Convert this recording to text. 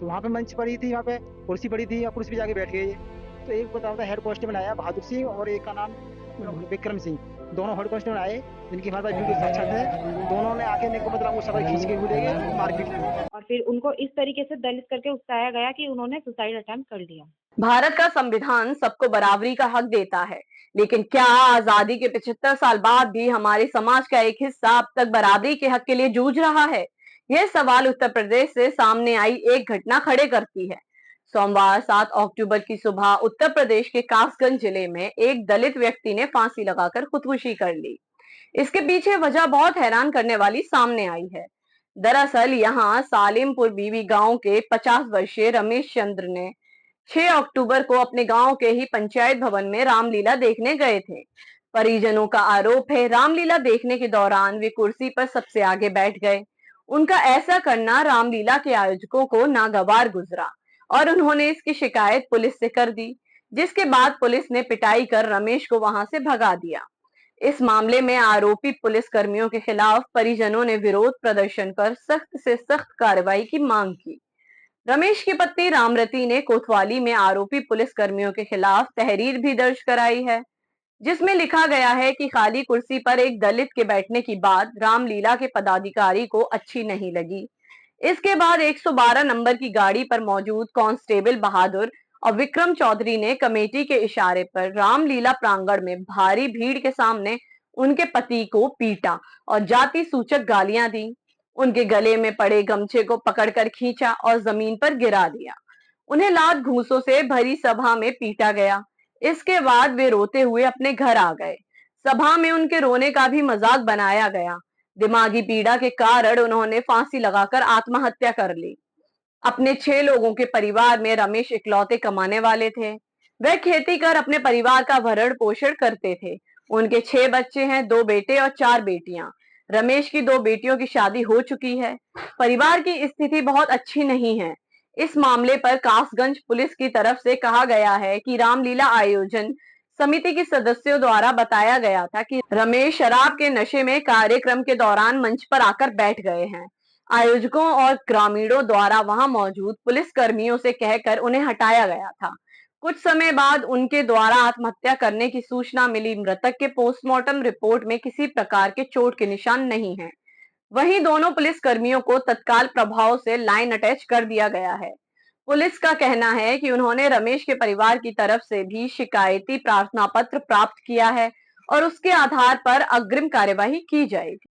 तो वहाँ पे मंच पड़ी थी, वहाँ पे कुर्सी पड़ी थी और कुर्सी पे जाके बैठ गए ये। तो एक बताओ था हेड कांस्टेबल आया बहादुर सिंह और एक का नाम विक्रम सिंह। दोनों हेड कांस्टेबल आए जिनकी हमारे पास वीडियो साक्षात है। दोनों ने आके इनको मतलब वो सफाई खींच के वो ले गए, मारपीट की। और फिर उनको इस तरीके से दलित करके उकसाया गया कि उन्होंने सुसाइड अटेम्प्ट कर लिया। भारत का संविधान सबको बराबरी का हक देता है, लेकिन क्या आजादी के 75 साल बाद भी हमारे समाज का एक हिस्सा अब तक बराबरी के हक के लिए जूझ रहा है? यह सवाल उत्तर प्रदेश से सामने आई एक घटना खड़े करती है। सोमवार 7 अक्टूबर की सुबह उत्तर प्रदेश के कासगंज जिले में एक दलित व्यक्ति ने फांसी लगाकर खुदकुशी कर ली। इसके पीछे वजह बहुत हैरान करने वाली सामने आई है। दरअसल यहाँ सालिमपुर बीवी गांव के 50 वर्षीय रमेश चंद्र ने 6 अक्टूबर को अपने गांव के ही पंचायत भवन में रामलीला देखने गए थे। परिजनों का आरोप है रामलीला देखने के दौरान वे कुर्सी पर सबसे आगे बैठ गए। उनका ऐसा करना रामलीला के आयोजकों को नागवार गुजरा और उन्होंने इसकी शिकायत पुलिस से कर दी, जिसके बाद पुलिस ने पिटाई कर रमेश को वहां से भगा दिया। इस मामले में आरोपी पुलिस कर्मियों के खिलाफ परिजनों ने विरोध प्रदर्शन कर सख्त से सख्त कार्रवाई की मांग की। रमेश की पत्नी रामरती ने कोतवाली में आरोपी पुलिस कर्मियों के खिलाफ तहरीर भी दर्ज कराई है, जिसमें लिखा गया है कि खाली कुर्सी पर एक दलित के बैठने की बात रामलीला के पदाधिकारी को अच्छी नहीं लगी। इसके बाद 112 नंबर की गाड़ी पर मौजूद कांस्टेबल बहादुर और विक्रम चौधरी ने कमेटी के इशारे पर रामलीला प्रांगण में भारी भीड़ के सामने उनके पति को पीटा और जाति सूचक गालियां दी। उनके गले में पड़े गमछे को पकड़कर खींचा और जमीन पर गिरा दिया। उन्हें लात घूंसों से भरी सभा में पीटा गया। इसके बाद वे रोते हुए अपने घर आ गए। सभा में उनके रोने का भी मजाक बनाया गया। दिमागी पीड़ा के कारण उन्होंने फांसी लगाकर आत्महत्या कर ली। अपने 6 लोगों के परिवार में रमेश इकलौते कमाने वाले थे। वह खेती कर अपने परिवार का भरण पोषण करते थे। उनके 6 बच्चे हैं, 2 बेटे और 4 बेटियां। रमेश की 2 बेटियों की शादी हो चुकी है। परिवार की स्थिति बहुत अच्छी नहीं है। इस मामले पर कासगंज पुलिस की तरफ से कहा गया है कि रामलीला आयोजन समिति के सदस्यों द्वारा बताया गया था कि रमेश शराब के नशे में कार्यक्रम के दौरान मंच पर आकर बैठ गए हैं। आयोजकों और ग्रामीणों द्वारा वहां मौजूद पुलिस कर्मियों से कहकर उन्हें हटाया गया था। कुछ समय बाद उनके द्वारा आत्महत्या करने की सूचना मिली। मृतक के पोस्टमार्टम रिपोर्ट में किसी प्रकार के चोट के निशान नहीं है। वहीं दोनों पुलिस कर्मियों को तत्काल प्रभाव से लाइन अटैच कर दिया गया है। पुलिस का कहना है कि उन्होंने रमेश के परिवार की तरफ से भी शिकायती प्रार्थना पत्र प्राप्त किया है और उसके आधार पर अग्रिम कार्यवाही की जाएगी।